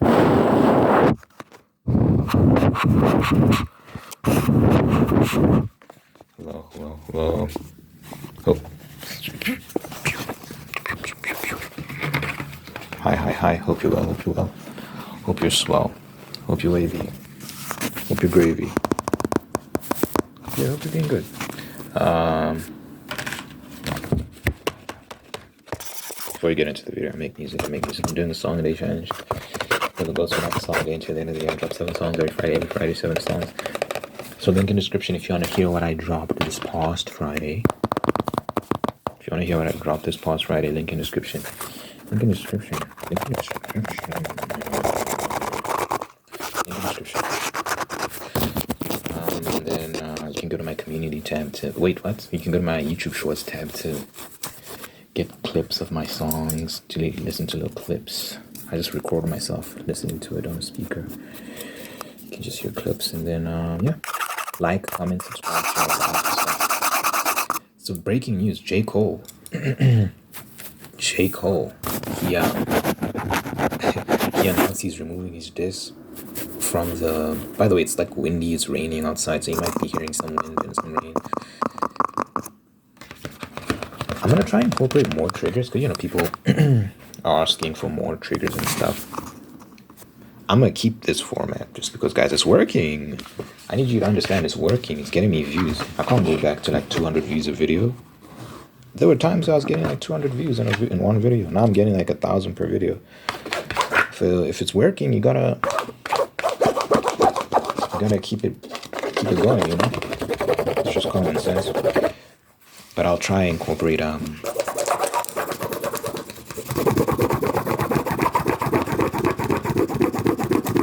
Hello. Oh. Hi. Hope you're well. Hope you're swell. Hope you're wavy. Hope you're gravy. Yeah, hope you're doing good. Before we get into the video, I make music. I'm doing a song a day challenge. Never goes for that song a day until the end of the year. I drop 7 songs every Friday, 7 songs. So link in description if you want to hear what I dropped this past Friday. If you want to hear what I dropped this past Friday, link in description. And then you can go to my community tab to wait. What? You can go to my YouTube Shorts tab to get clips of my songs, to listen to little clips. I just record myself listening to it on a speaker. You can just hear clips, and then yeah, like, comment, subscribe, share, all that stuff. So breaking news: J. Cole. He announced he's removing his diss from the. By the way, it's like windy. It's raining outside, so you might be hearing some wind and some rain. I'm gonna try and incorporate more triggers because people are asking for more triggers and stuff. I'm gonna keep this format just because, guys, it's working. I need you to understand it's working. It's getting me views. I can't go back to like 200 views a video. There were times I was getting like 200 views in one video. Now I'm getting like 1,000 per video. So if it's working, you gotta keep it going. It's just common sense. But I'll try and incorporate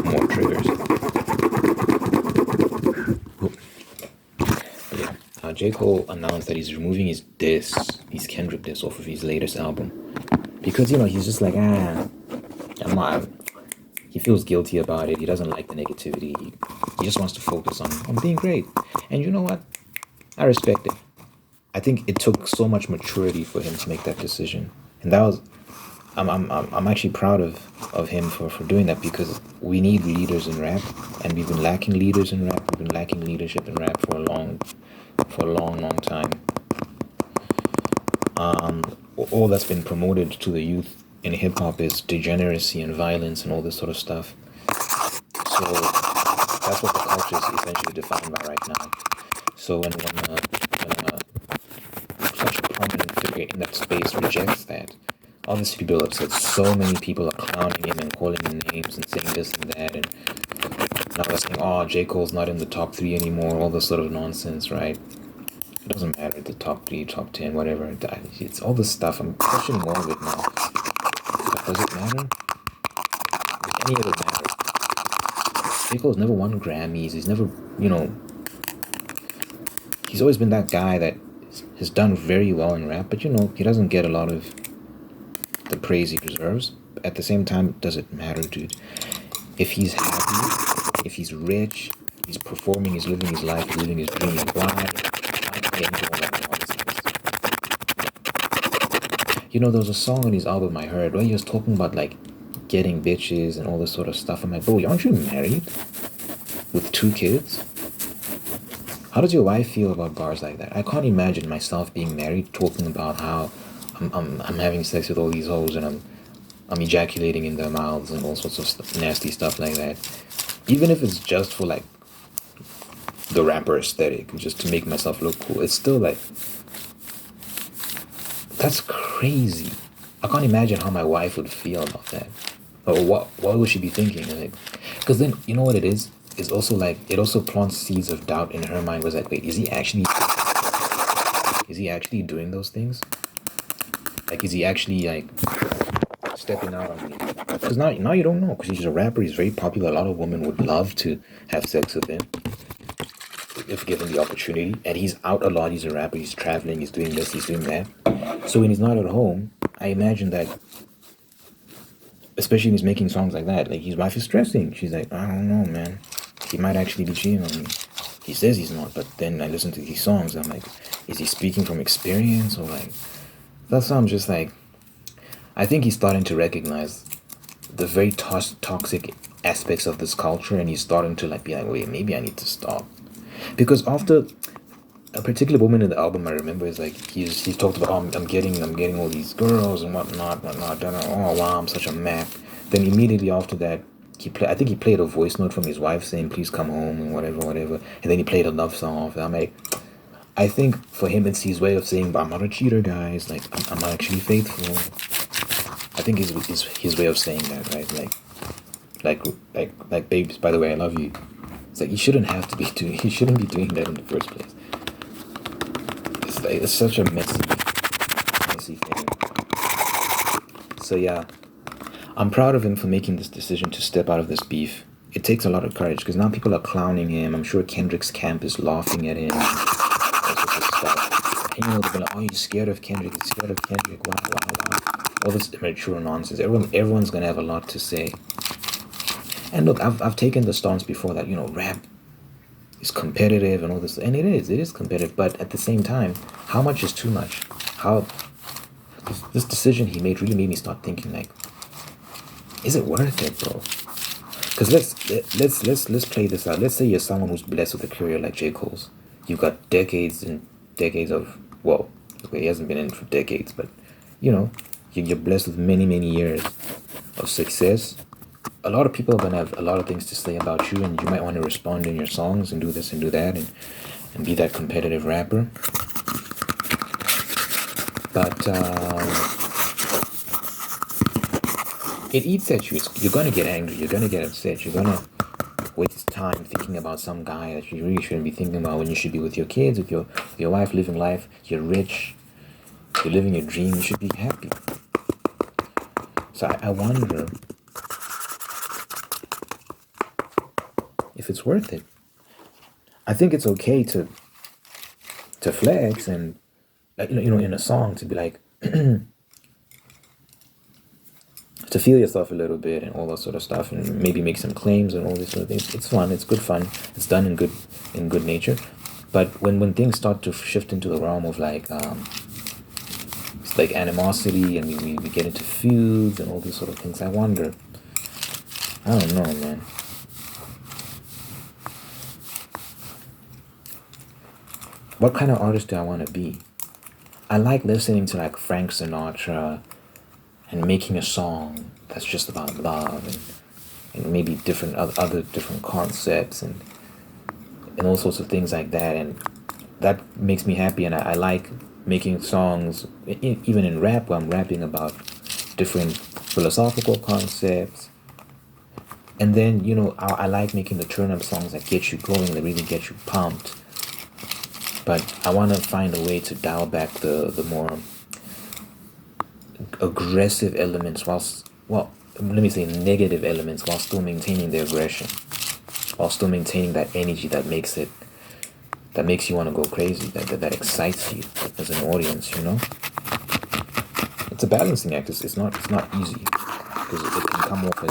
more triggers. J. Cole announced that he's removing his Kendrick diss off of his latest album. Because, he's just like, he feels guilty about it. He doesn't like the negativity. He just wants to focus on being great. And you know what? I respect it. I think it took so much maturity for him to make that decision. And that was, I'm actually proud of him for doing that, because we need leaders in rap, and we've been lacking leaders in rap. We've been lacking leadership in rap for a long time. All that's been promoted to the youth in hip hop is degeneracy and violence and all this sort of stuff. So that's what the culture is essentially defined by right now. So when such a prominent figure in that space rejects that, obviously people are upset. So many people are clowning him and calling him names and saying this and that, and now they're saying, J. Cole's not in the top 3 anymore, all this sort of nonsense, right? It doesn't matter, the top 3, top 10, whatever. It's all this stuff. I'm questioning all of it now. Does it matter? Does any of it matter? J. Cole's never won Grammys. He's never, he's always been that guy that has done very well in rap, but he doesn't get a lot of the praise he deserves. At the same time, does it matter, dude? If he's happy, if he's rich, he's performing, he's living his life, he's living his dream, why get into all that nonsense? There was a song on his album I heard where he was talking about like getting bitches and all this sort of stuff. I'm like, bro, aren't you married with 2 kids? How does your wife feel about bars like that? I can't imagine myself being married talking about how I'm having sex with all these hoes and I'm ejaculating in their mouths and all sorts of nasty stuff like that. Even if it's just for like the rapper aesthetic, just to make myself look cool, it's still like, that's crazy. I can't imagine how my wife would feel about that, or what would she be thinking, like, because then you know what it is. It's also like, it also plants seeds of doubt in her mind. Was like, wait, is he actually doing those things? Like, is he actually like stepping out on me? Because now you don't know, because he's a rapper, he's very popular. A lot of women would love to have sex with him if given the opportunity. And he's out a lot, he's a rapper, he's traveling, he's doing this, he's doing that. So when he's not at home, I imagine that, especially when he's making songs like that, like his wife is stressing. She's like, I don't know, man, he might actually be cheating on me. He says he's not, but then I listen to these songs, I'm like, is he speaking from experience? Or like, that's why I'm just like, I think he's starting to recognize the very toxic aspects of this culture, and he's starting to like be like, wait, maybe I need to stop. Because after a particular moment in the album, I remember is like he's talked about, oh, I'm getting all these girls and whatnot. Then, oh wow, I'm such a Mac. Then immediately after that, I think he played a voice note from his wife saying, please come home and whatever. And then he played a love song off. I'm like, I think for him it's his way of saying, but I'm not a cheater, guys. Like I'm actually faithful. I think is his way of saying that, right? Like babes, by the way, I love you. It's like he shouldn't be doing that in the first place. It's such a messy thing. So yeah, I'm proud of him for making this decision to step out of this beef. It takes a lot of courage because now people are clowning him. I'm sure Kendrick's camp is laughing at him. All sorts of stuff. And, they'll be like, "Oh, you're scared of Kendrick? You're scared of Kendrick? Wow!" All this immature nonsense. Everyone's gonna have a lot to say. And look, I've taken the stance before that rap is competitive and all this, and it is competitive. But at the same time, how much is too much? How this decision he made really made me start thinking like, is it worth it, bro? Because let's play this out. Let's say you're someone who's blessed with a career like J. Cole's. You've got decades and decades of okay, he hasn't been in for decades, but you're blessed with many years of success. A lot of people are gonna have a lot of things to say about you, and you might want to respond in your songs and do this and do that and be that competitive rapper. But it eats at you. You're gonna get angry. You're gonna get upset. You're gonna waste time thinking about some guy that you really shouldn't be thinking about when you should be with your kids, with your wife, living life. You're rich. You're living your dream. You should be happy. So I wonder if it's worth it. I think it's okay to flex and in a song to be like to feel yourself a little bit and all that sort of stuff, and maybe make some claims and all these sort of things. It's fun. It's good fun. It's done in good nature. But when things start to shift into the realm of like it's like animosity, and we get into feuds and all these sort of things, I wonder. I don't know, man. What kind of artist do I want to be? I like listening to like Frank Sinatra and making a song that's just about love and maybe different other different concepts and all sorts of things like that, and that makes me happy. And I like making songs even in rap, where I'm rapping about different philosophical concepts. And then I like making the turn up songs that get you going, that really get you pumped. But I want to find a way to dial back the more aggressive elements let me say negative elements, while still maintaining the aggression, while still maintaining that energy that makes you want to go crazy, that excites you as an audience. It's a balancing act. It's not easy, because it can come off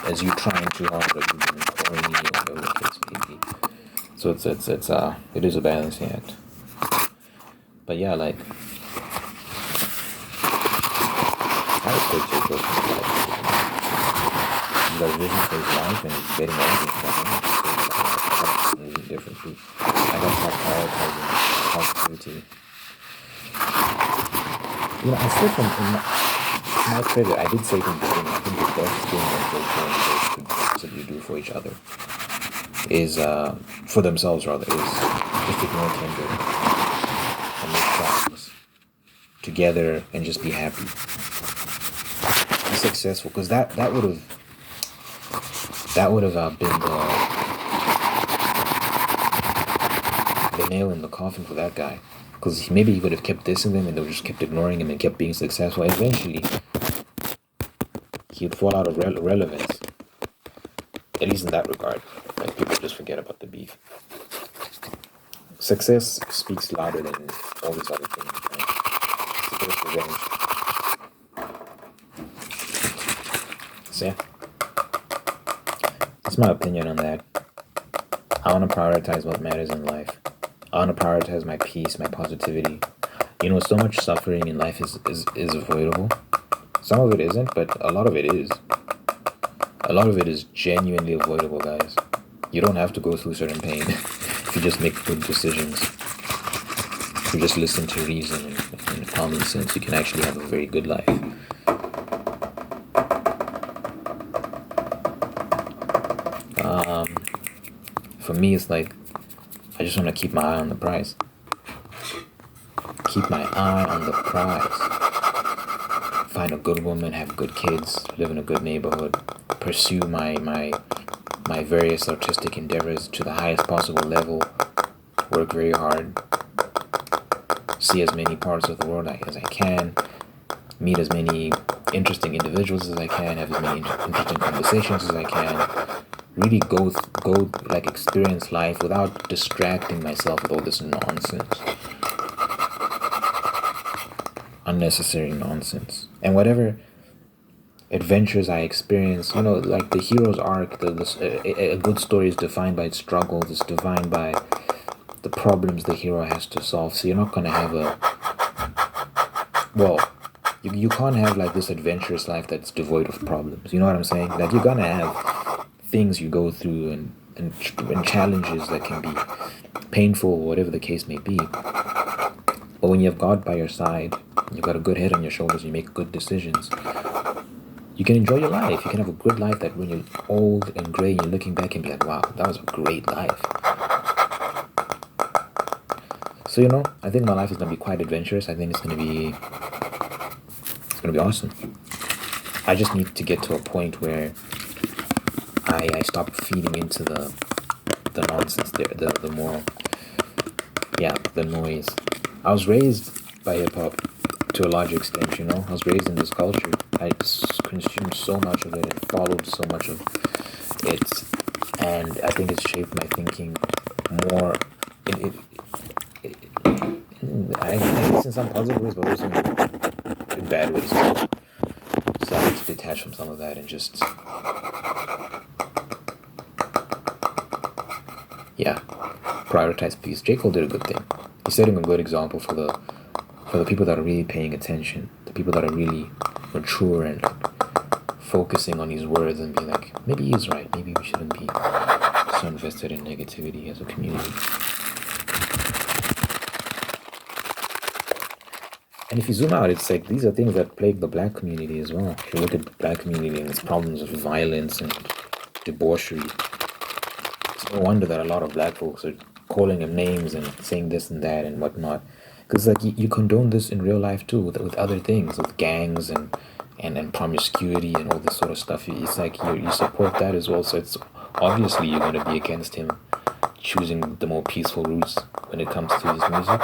as you trying too hard, or you being corny, or whatever the case may be. So it is a balancing act. But yeah, like I respect J. Cole for his life. He's got a vision for his life, and he's getting all this stuff. It's different too. I got to start prioritizing positivity. I said from my credit, I did say from the beginning, I think the best thing that J. Cole and Drake could possibly do for each other is for themselves rather, is just ignore Kendrick and make songs together and just be happy, be successful, because that would have been the nail in the coffin for that guy, because maybe he would have kept dissing them and they would just kept ignoring him and kept being successful. Eventually he'd fall out of relevance, at least in that regard. Like, people just forget about the beef. Success speaks louder than all these other things, right? It's a bit of revenge. So yeah, that's my opinion on that. I want to prioritize what matters in life. I want to prioritize my peace, my positivity. You know, so much suffering in life is avoidable. Some of it isn't, but a lot of it is. A lot of it is genuinely avoidable, guys. You don't have to go through certain pain if you just make good decisions. If you just listen to reason and common sense, you can actually have a very good life. For me, it's like, I just want to keep my eye on the prize. Keep my eye on the prize. Find a good woman, have good kids, live in a good neighborhood, pursue my various artistic endeavors to the highest possible level, work very hard, see as many parts of the world as I can, meet as many interesting individuals as I can, have as many interesting conversations as I can, really go like experience life without distracting myself with all this nonsense. Unnecessary nonsense. And whatever adventures I experience, you know, like the hero's arc, a good story is defined by its struggles, it's defined by the problems the hero has to solve. So you're not going to have you can't have like this adventurous life that's devoid of problems. You know what I'm saying? Like, you're going to have things you go through and challenges that can be painful, whatever the case may be. But when you have God by your side, you've got a good head on your shoulders, you make good decisions, you can enjoy your life. You can have a good life that when you're old and gray, you're looking back and be like, wow, that was a great life. So, you know, I think my life is going to be quite adventurous. I think it's going to be awesome. I just need to get to a point where I stop feeding into the nonsense there, the more, the noise. I was raised by hip-hop to a large extent, you know. I was raised in this culture. I consumed so much of it and followed so much of it, and I think it's shaped my thinking more I guess in some positive ways, but also in bad ways. So I need to detach from some of that and just, prioritize peace. J. Cole did a good thing. He's setting a good example for the people that are really paying attention, the people that are really mature and like focusing on his words and being like, maybe he's right, maybe we shouldn't be so invested in negativity as a community. And if you zoom out, it's like these are things that plague the black community as well. If you look at the black community and its problems of violence and debauchery, it's no wonder that a lot of black folks are calling him names and saying this and that and whatnot. Because like you condone this in real life too, with other things, with gangs and promiscuity and all this sort of stuff. It's like you support that as well. So it's obviously you're going to be against him choosing the more peaceful routes when it comes to his music.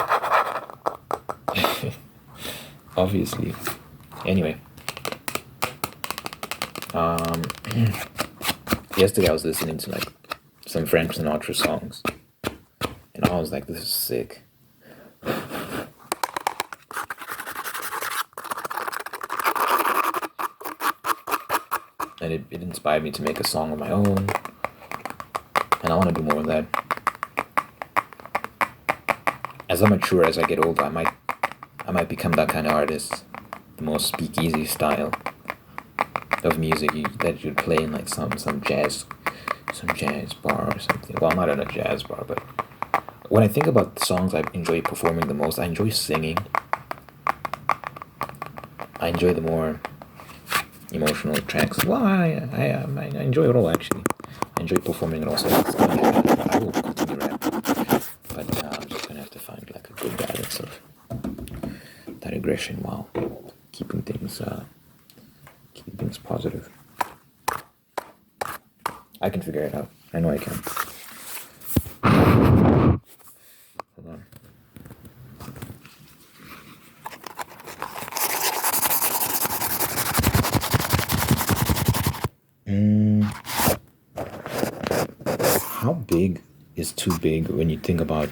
Obviously. Anyway, yesterday I was listening to like some Frank Sinatra songs, and I was like, this is sick. And it inspired me to make a song of my own, and I want to do more of that. As I mature, as I get older, I might become that kind of artist, the more speakeasy style of music that you'd play in like some jazz bar or something. Well, not in a jazz bar, but when I think about the songs I enjoy performing the most, I enjoy singing. I enjoy the more emotional tracks. Well, I enjoy it all actually. I enjoy performing it also. I will continue rap, but I'm just gonna have to find like a good balance of that aggression while keeping things positive. I can figure it out. I know I can. Hold on. How big is too big when you think about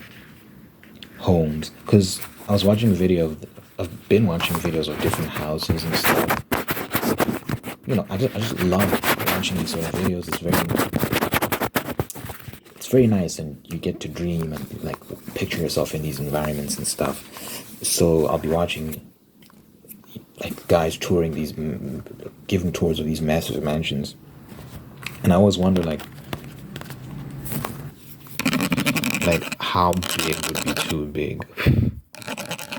homes? Because I was watching a video I've been watching videos of different houses and stuff. I just love watching these sort of videos. It's it's very nice, and you get to dream and like picture yourself in these environments and stuff. So I'll be watching like guys touring these, giving tours of these massive mansions, and I always wonder like how big would be too big.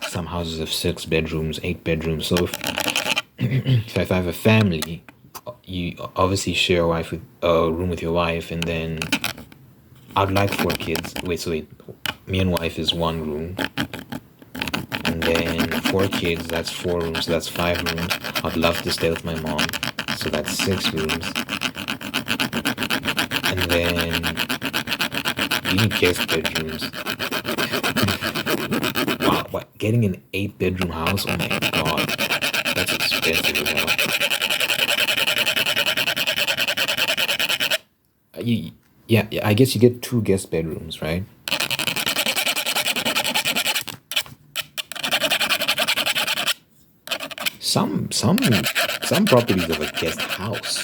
Some houses have 6 bedrooms, 8 bedrooms. So if I have a family, you obviously share a room with your wife, and then I'd like 4 kids. Wait, me and wife is 1 room, and then 4 kids. That's 4 rooms. So that's 5 rooms. I'd love to stay with my mom, so that's 6 rooms, and then you need guest bedrooms. Wow, what? Getting an 8 bedroom house? Oh my god, that's expensive as hell. Yeah, I guess you get 2 guest bedrooms, right? Some properties have a guest house.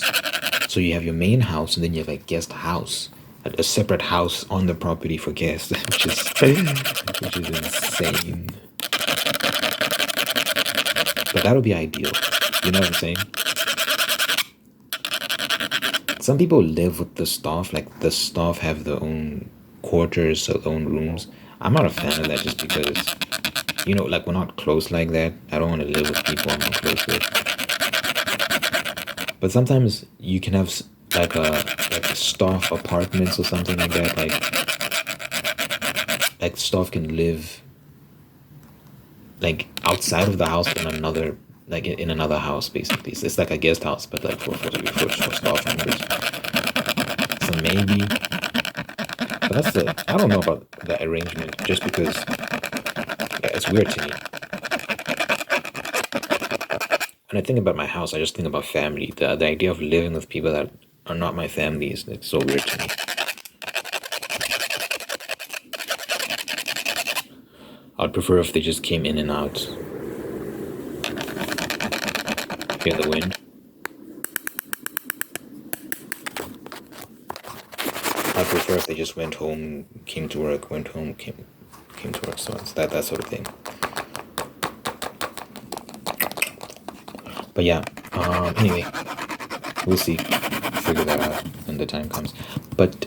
So you have your main house, and then you have a guest house, a separate house on the property for guests, which is insane. But that'll be ideal. You know what I'm saying? Some people live with the staff, like the staff have their own quarters, their own rooms. I'm not a fan of that, just because, like, we're not close like that. I don't want to live with people I'm not close with. But sometimes you can have like staff apartments or something like that. Like staff can live like outside of the house in another, like in another house, basically. So it's like a guest house, but like for staff members. So maybe, but that's it. I don't know about that arrangement, just because it's weird to me. When I think about my house, I just think about family. The idea of living with people that are not my family is, it's so weird to me. I'd prefer if they just came in and out. Hear the wind? I'd prefer if they just went home, came to work, went home, came to work. So it's that sort of thing. But yeah, anyway, we'll see. Figure that out when the time comes. But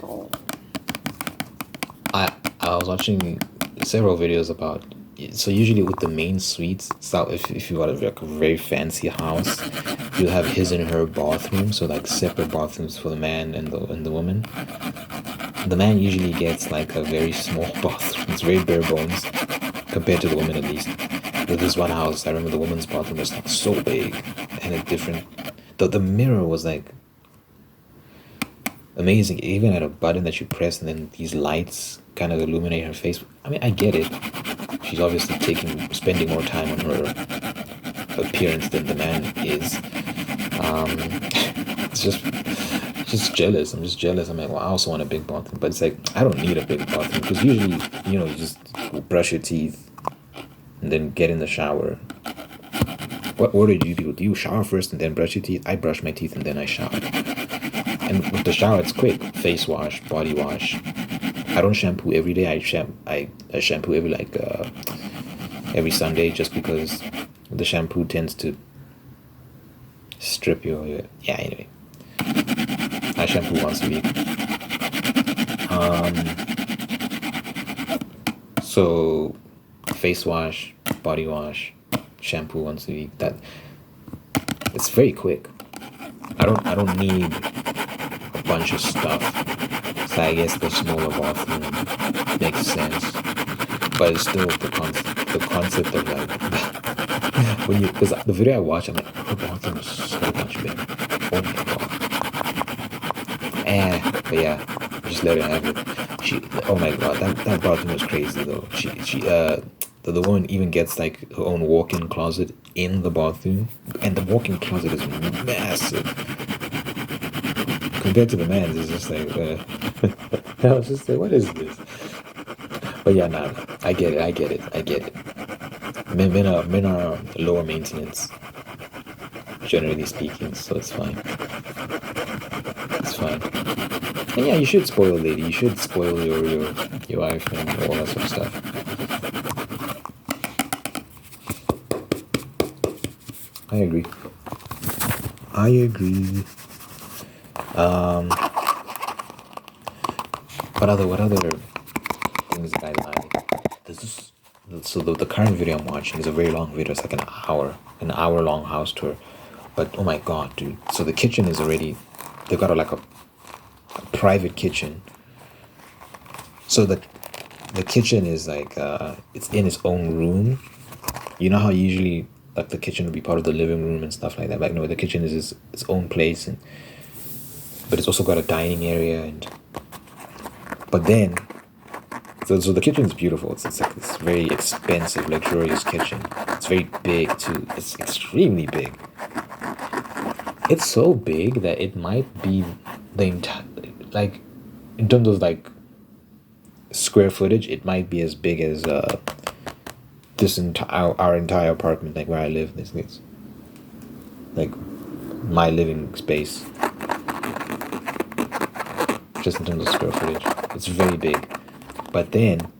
I was watching several videos about, so usually with the main suites, so if you want like a very fancy house, you'll have his and her bathroom, so like separate bathrooms for the man and the woman. The man usually gets like a very small bathroom. It's very bare bones compared to the woman, at least. With this one house, I remember the woman's bathroom was like so big and like different. The mirror was like amazing. It even had a button that you press, and then these lights kind of illuminate her face. I mean, I get it. She's obviously spending more time on her appearance than the man is. It's just jealous. I'm just jealous. I'm like, well, I also want a big bathroom, but it's like I don't need a big bathroom, because usually, you just brush your teeth and then get in the shower. What order do you do? Do you shower first and then brush your teeth? I brush my teeth and then I shower. And with the shower, it's quick. Face wash, body wash. I don't shampoo every day. I shampoo every Sunday, just because the shampoo tends to strip your yeah. Anyway, I shampoo once a week. So face wash, body wash, shampoo once a week. That it's very quick. I don't need a bunch of stuff. So I guess the smaller bathroom makes sense. But it's still the concept of like when you, because the video I watched, I'm like, the bathroom is so much bigger. Oh my god. But yeah, just let her have it. Oh my god, that bathroom was crazy though. The woman even gets like her own walk-in closet in the bathroom, and the walk-in closet is massive compared to the man's. It's just like I was just like, what is this? But yeah, nah, I get it. Men are lower maintenance, generally speaking, so it's fine. And yeah, you should spoil lady. You should spoil your wife and all that sort of stuff. I agree. I agree. Um, what other things that I like? There's this. So the current video I'm watching is a very long video. It's like an hour long house tour. But oh my god, dude! So the kitchen is already. They've got a private kitchen. So the kitchen is like it's in its own room. You know how usually like the kitchen would be part of the living room and stuff like that. Like no, the kitchen is its own place, and but it's also got a dining area and. But then, so the kitchen is beautiful. It's like this very expensive, luxurious kitchen. It's very big too. It's extremely big. It's so big that it might be the entire like in terms of like square footage, it might be as big as this entire our entire apartment, like where I live. This like my living space, just in terms of square footage. It's very big. But then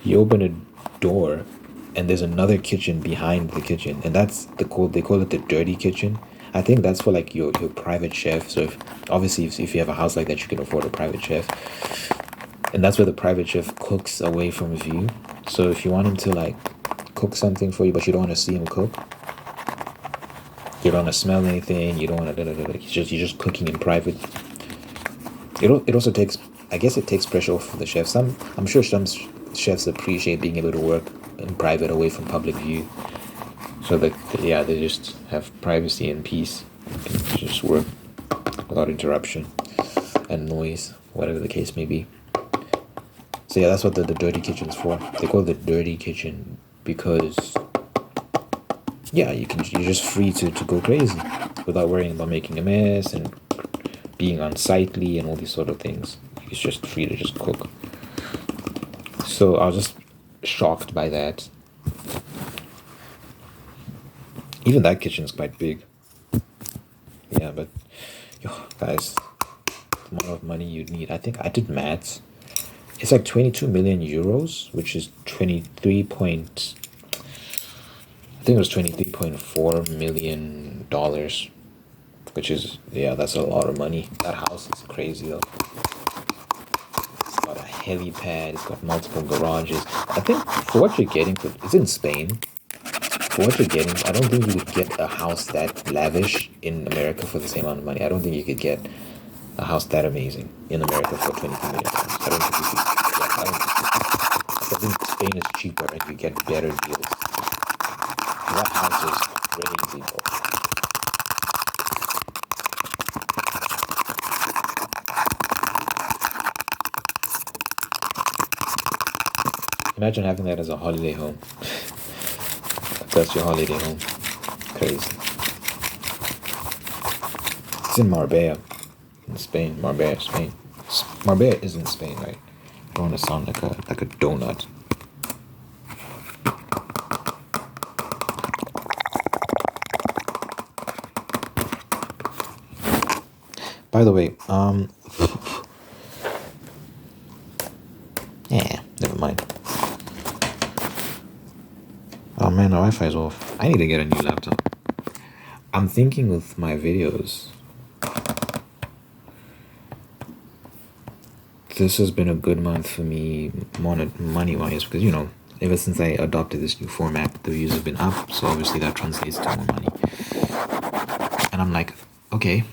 you open a door and there's another kitchen behind the kitchen, and that's they call it the dirty kitchen. I think that's for like your private chef. So if you have a house like that, you can afford a private chef, and that's where the private chef cooks away from view. So if you want him to like cook something for you, but you don't want to see him cook, you don't want to smell anything, you don't want to you're just cooking in private. It also takes, I guess it takes pressure off the chefs. I'm sure some chefs appreciate being able to work in private away from public view, so that yeah, they just have privacy and peace, and just work without interruption and noise, whatever the case may be. So yeah, that's what the dirty kitchen's for. They call it the dirty kitchen because yeah, you're just free to go crazy without worrying about making a mess and being unsightly and all these sort of things. It's just free to just cook. So I was just shocked by that. Even that kitchen is quite big. Yeah, but yo, guys, the amount of money you'd need. I think I did maths. It's like 22 million euros, which is 23 point. I think it was $23.4 million, which is yeah, that's a lot of money. That house is crazy though. It's got a helipad. It's got multiple garages. I think for what you're getting, it's in Spain. For what you're getting, I don't think you could get a house that lavish in America for the same amount of money. I don't think you could get a house that amazing in America for $22 million. I don't think you could. Yeah, I think Spain is cheaper and you get better deals. That house is crazy, bro. Imagine having that as a holiday home. That's your holiday home. Crazy. It's in Marbella, in Spain. Marbella, Spain. Marbella is in Spain, right? I don't want to sound like a donut. By the way, yeah, never mind. Oh man, the Wi-Fi is off. I need to get a new laptop. I'm thinking with my videos, this has been a good month for me money-wise, because, you know, ever since I adopted this new format, the views have been up, so obviously that translates to more money. And I'm like, okay,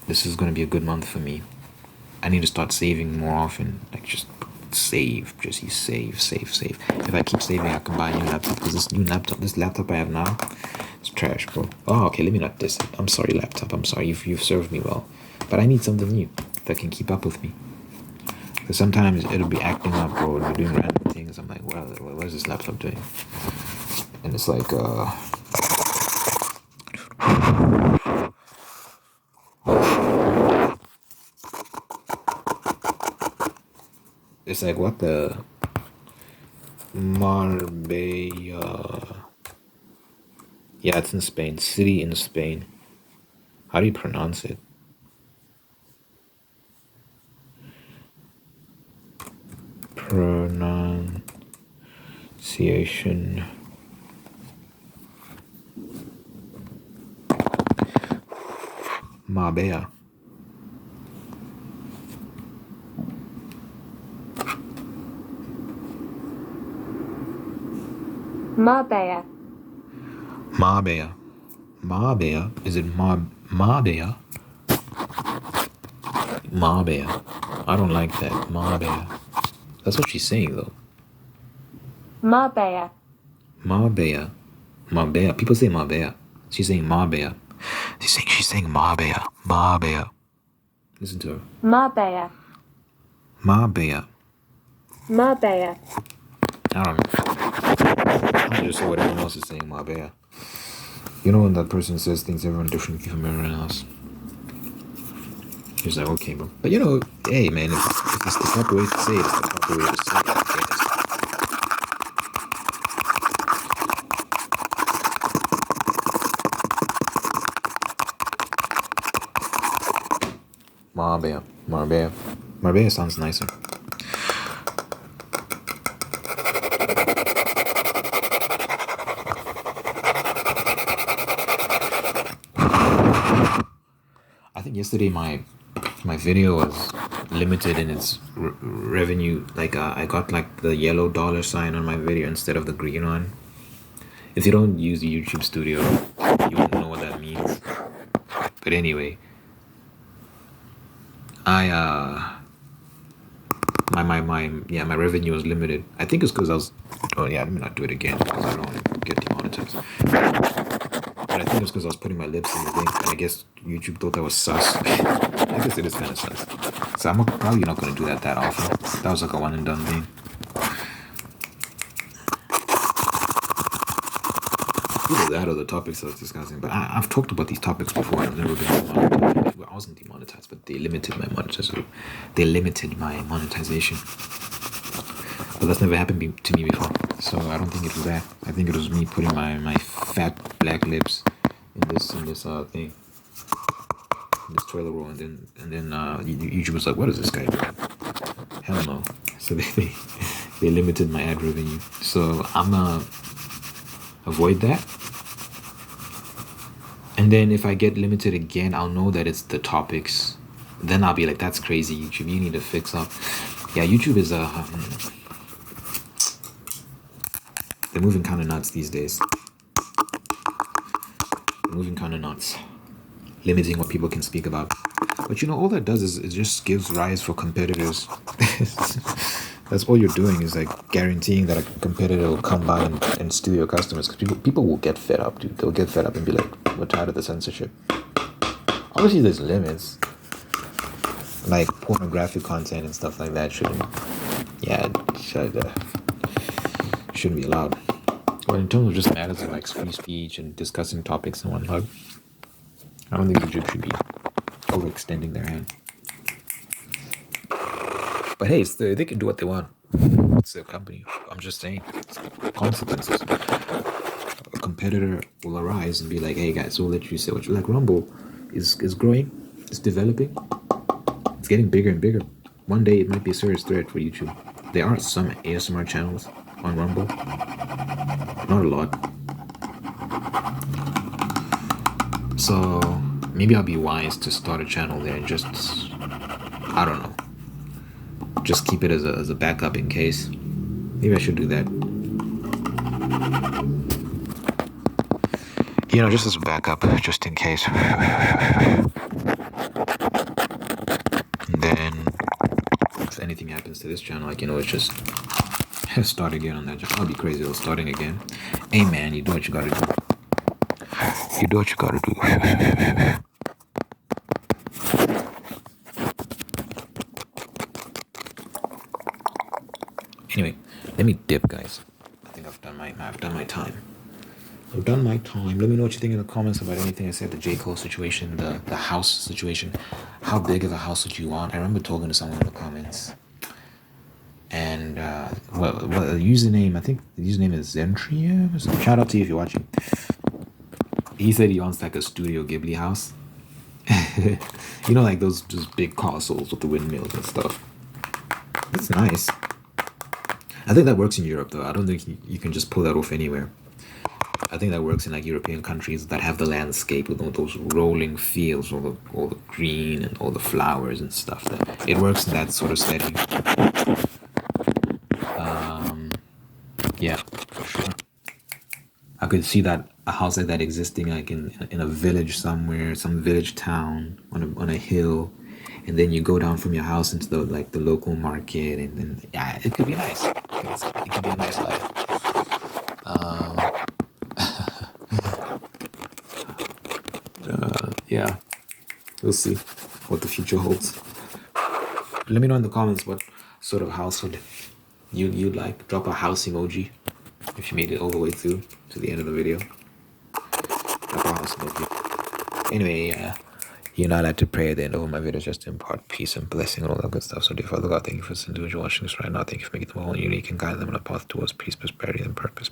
this is going to be a good month for me. I need to start saving more often, like just save. If I keep saving, I can buy a new laptop, because this laptop I have now, it's trash, bro. Oh, okay, let me not diss it. I'm sorry, laptop. I'm sorry, you've served me well, but I need something new that can keep up with me. Because sometimes it'll be acting up, bro. It'll be doing random things. I'm like, well, what is this laptop doing? And it's like, it's like, what the Marbella? Yeah, it's in Spain. City in Spain. How do you pronounce it? Pronunciation. Mabea. Marbella. Marbella. Marbella? Is it Marbella? Marbella. I don't like that. Marbella. That's what she's saying though. Marbella. Marbella. Marbella. People say Marbella. She's saying Marbella. She's saying Marbella. Marbella. Listen to her. Marbella. Marbella. Marbella. I don't know. I'll just say what everyone else is saying, Marbella. You know when that person says things everyone differently from everyone else. He's like, okay, bro. But you know, hey man, if it's the proper way to say it, it's the proper way to say it, I guess. Marbella. Marbella. Marbella sounds nicer. I think yesterday my video was limited in its revenue. Like I got like the yellow dollar sign on my video instead of the green one. If you don't use the YouTube Studio, you won't know what that means. But anyway, my revenue was limited. I think it's because I was. Oh yeah, let me not do it again because I don't want to get demonetized. But I think it's because I was putting my lips in the thing, and I guess YouTube thought that was sus. I guess it is kind of sus. So I'm probably not going to do that often. That was like a one and done thing. Either that or the topics I was discussing. But I've talked about these topics before. I've never been demonetized. Well, I wasn't demonetized, but they limited my monetization. But that's never happened to me before. So I don't think it was that. I think it was me putting my fat black lips in this thing, in this toilet roll, and then YouTube was like, "What is this guy doing?" Hell no. So they limited my ad revenue. So I'm gonna avoid that. And then if I get limited again, I'll know that it's the topics. Then I'll be like, "That's crazy, YouTube. You need to fix up." Yeah, YouTube is they're moving kind of nuts these days. They're moving kind of nuts, limiting what people can speak about. But you know, all that does is it just gives rise for competitors. That's all you're doing is like guaranteeing that a competitor will come by and steal your customers. Because people will get fed up, dude. They'll get fed up and be like, "We're tired of the censorship." Obviously, there's limits. Like pornographic content and stuff like that shouldn't be allowed. But in terms of just matters of like free speech and discussing topics and whatnot, I don't think YouTube should be overextending their hand. But hey, they can do what they want. It's their company. I'm just saying, consequences. A competitor will arise and be like, "Hey guys, we'll let you say what you like." Rumble is growing, it's developing, it's getting bigger and bigger. One day it might be a serious threat for YouTube. There are some ASMR channels on Rumble, not a lot. So maybe I'll be wise to start a channel there and just, I don't know, just keep it as a backup in case. Maybe I should do that. You know, just as a backup, just in case. And then, if anything happens to this channel, I can always just start again on that channel. I'll be crazy though, starting again. Hey man, you do what you gotta do. You do what you gotta do. Anyway, let me dip, guys. I think I've done my time. I've done my time. Let me know what you think in the comments about anything I said, the J. Cole situation, the house situation. How big of a house would you want? I remember talking to someone in the comments. And the username, I think the username is Zentria. Shout out to you if you're watching. He said he wants like a Studio Ghibli house. You know, like those just big castles with the windmills and stuff. It's nice. I think that works in Europe, though. I don't think you can just pull that off anywhere. I think that works in like European countries that have the landscape with all those rolling fields, all the green and all the flowers and stuff. That it works in that sort of setting. Yeah, for sure. I could see that a house like that existing like in a village somewhere, some village town on a hill, and then you go down from your house into the local market, and then yeah, it could be nice. It could be a nice life. Yeah, we'll see what the future holds. Let me know in the comments what sort of house would you like. Drop a house emoji if you made it all the way through to the end of the video. Drop a house emoji. Anyway, you're not allowed to pray at the end of all my videos just to impart peace and blessing and all that good stuff. So dear Father God, thank you for this individual watching this right now. Thank you for making them all unique and guiding them on a path towards peace, prosperity, and purpose.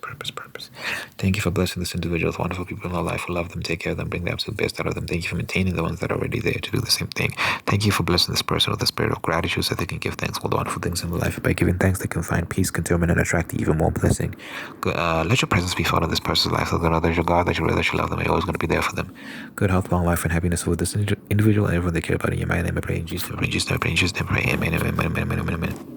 Thank you for blessing this individual with wonderful people in our life who love them, take care of them, bring the absolute best out of them. Thank you for maintaining the ones that are already there to do the same thing. Thank you for blessing this person with the spirit of gratitude so they can give thanks for the wonderful things in life. By giving thanks, they can find peace, contentment, and attract even more blessing. Let your presence be felt in this person's life so that others your God, that you really should love them, and you're always going to be there for them. Good health, long life, and happiness for this individual and everyone they care about. In your mighty name, I pray in Jesus' name, I pray in Jesus' name, I pray in Jesus' name, I pray. Amen, amen, amen, amen, amen, amen.